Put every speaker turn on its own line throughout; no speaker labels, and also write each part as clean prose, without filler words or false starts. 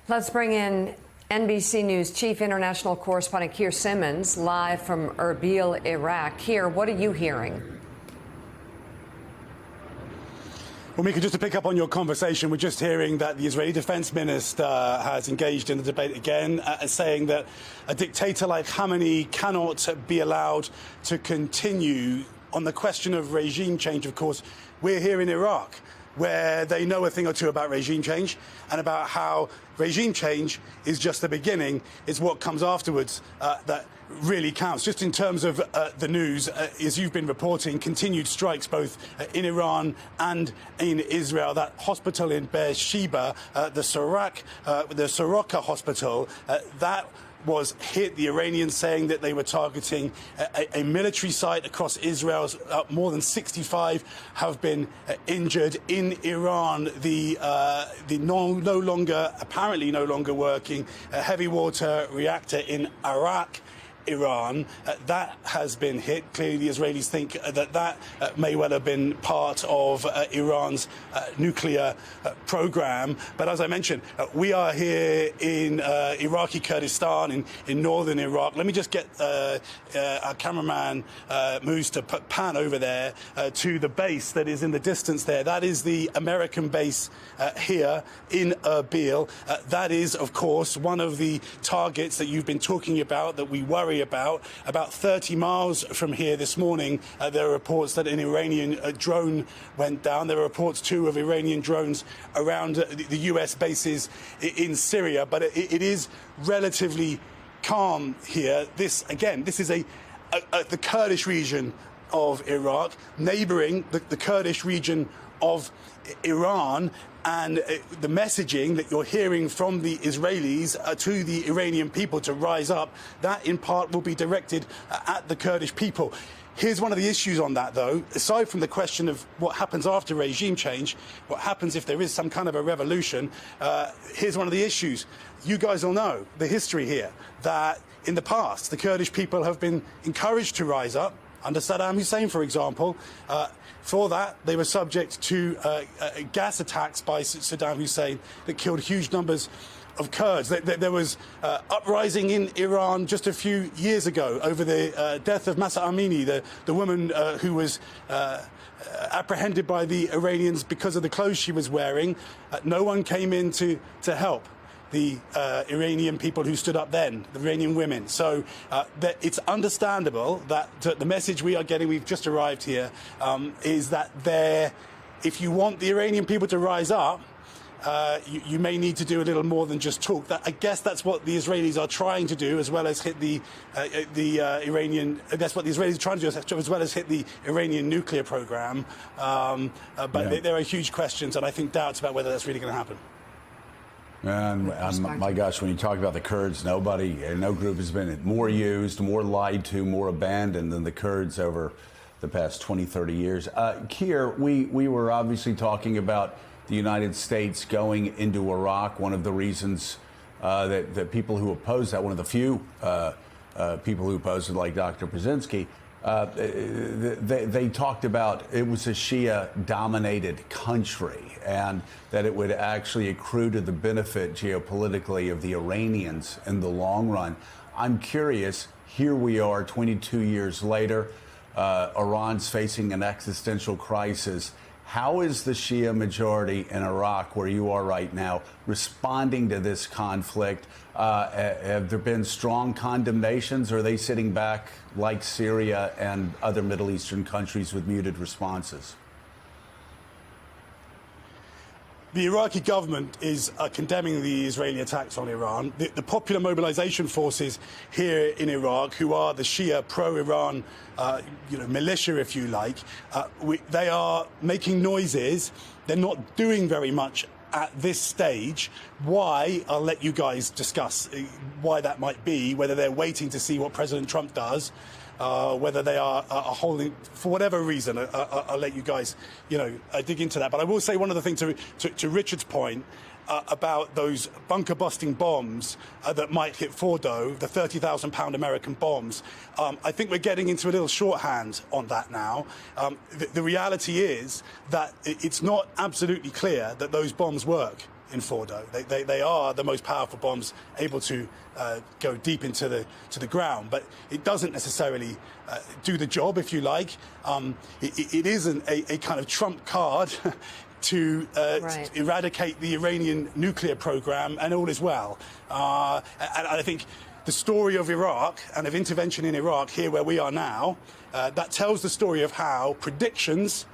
Let's bring in NBC News Chief International Correspondent Keir Simmons live from Erbil, Iraq. Keir, what are you hearing?
Well, Mika, just to pick up on your conversation, we're just hearing that the Israeli Defense Minister has engaged in the debate again, saying that a dictator like Khamenei cannot be allowed to continue. On the question of regime change, of course, we're here in Iraq, where they know a thing or two about regime change and about how regime change is just the beginning. It's what comes afterwards that really counts. Just in terms of the news, as you've been reporting, continued strikes both in Iran and in Israel. That hospital in Beersheba, the Soroka hospital, that was hit. The Iranians saying that they were targeting a military site across Israel. More than 65 have been injured. In Iran, the apparently no longer working heavy water reactor in Arak, Iran, that has been hit. Clearly, the Israelis think that may well have been part of Iran's nuclear program. But as I mentioned, we are here in Iraqi Kurdistan, in northern Iraq. Let me just get our cameraman, Moose, to pan over there to the base that is in the distance there. That is the American base here in Erbil. That is, of course, one of the targets that you've been talking about, that we worry about 30 miles from here this morning. There are reports that an Iranian drone went down. There are reports, too, of Iranian drones around the U.S. bases in Syria. But it is relatively calm here. This is the Kurdish region of Iraq, neighboring the Kurdish region of Iran. And the messaging that you're hearing from the Israelis to the Iranian people to rise up, that in part will be directed at the Kurdish people. Here's one of the issues on that, though. Aside from the question of what happens after regime change, what happens if there is some kind of a revolution, here's one of the issues. You guys all know the history here, that in the past, the Kurdish people have been encouraged to rise up. Under Saddam Hussein, for example, for that, they were subject to gas attacks by Saddam Hussein that killed huge numbers of Kurds. There was uprising in Iran just a few years ago over the death of Mahsa Amini, the woman who was apprehended by the Iranians because of the clothes she was wearing. No one came in to help the Iranian people who stood up then, the Iranian women. So it's understandable that the message we are getting, we've just arrived here, is that if you want the Iranian people to rise up, you may need to do a little more than just talk. I guess that's what the Israelis are trying to do, as well as hit the Iranian. That's what the Israelis are trying to do, as well as hit the Iranian nuclear program. But there are huge questions, and I think doubts about whether that's really going to happen.
And my gosh, when you talk about the Kurds, no group has been more used, more lied to, more abandoned than the Kurds over the past 20, 30 years. Keir, we were obviously talking about the United States going into Iraq. One of the reasons that people who oppose that, one of the few people who oppose it, like Dr. Brzezinski, they talked about it was a Shia-dominated country and that it would actually accrue to the benefit geopolitically of the Iranians in the long run. I'm curious, here we are 22 years later, Iran's facing an existential crisis. How is the Shia majority in Iraq, where you are right now, responding to this conflict? Have there been strong condemnations, or are they sitting back like Syria and other Middle Eastern countries with muted responses?
The Iraqi government is condemning the Israeli attacks on Iran. The popular mobilization forces here in Iraq, who are the Shia pro-Iran militia, if you like, they are making noises. They're not doing very much at this stage. Why? I'll let you guys discuss why that might be, whether they're waiting to see what President Trump does, whether they are holding, for whatever reason. I'll let you guys, dig into that. But I will say one other thing to Richard's point about those bunker-busting bombs that might hit Fordo, the 30,000-pound American bombs. I think we're getting into a little shorthand on that now. The reality is that it's not absolutely clear that those bombs work in Fordo. They are the most powerful bombs able to go deep into the ground, but it doesn't necessarily do the job, if you like. It isn't a kind of trump card to eradicate the Iranian nuclear program, and all is well. And I think the story of Iraq and of intervention in Iraq, here where we are now, that tells the story of how predictions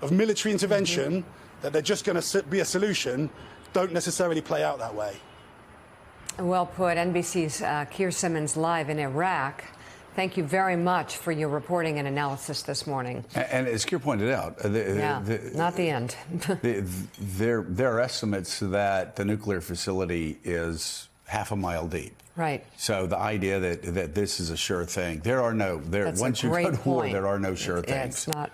of military intervention, that they're just going to be a solution, don't necessarily play out that way.
Well put. NBC's Keir Simmons live in Iraq. Thank you very much for your reporting and analysis this morning.
And as Keir pointed out,
not the end.
There are estimates that the nuclear facility is half a mile deep.
Right.
So the idea that this is a sure thing, once you go to war, there are no sure things.
It's not.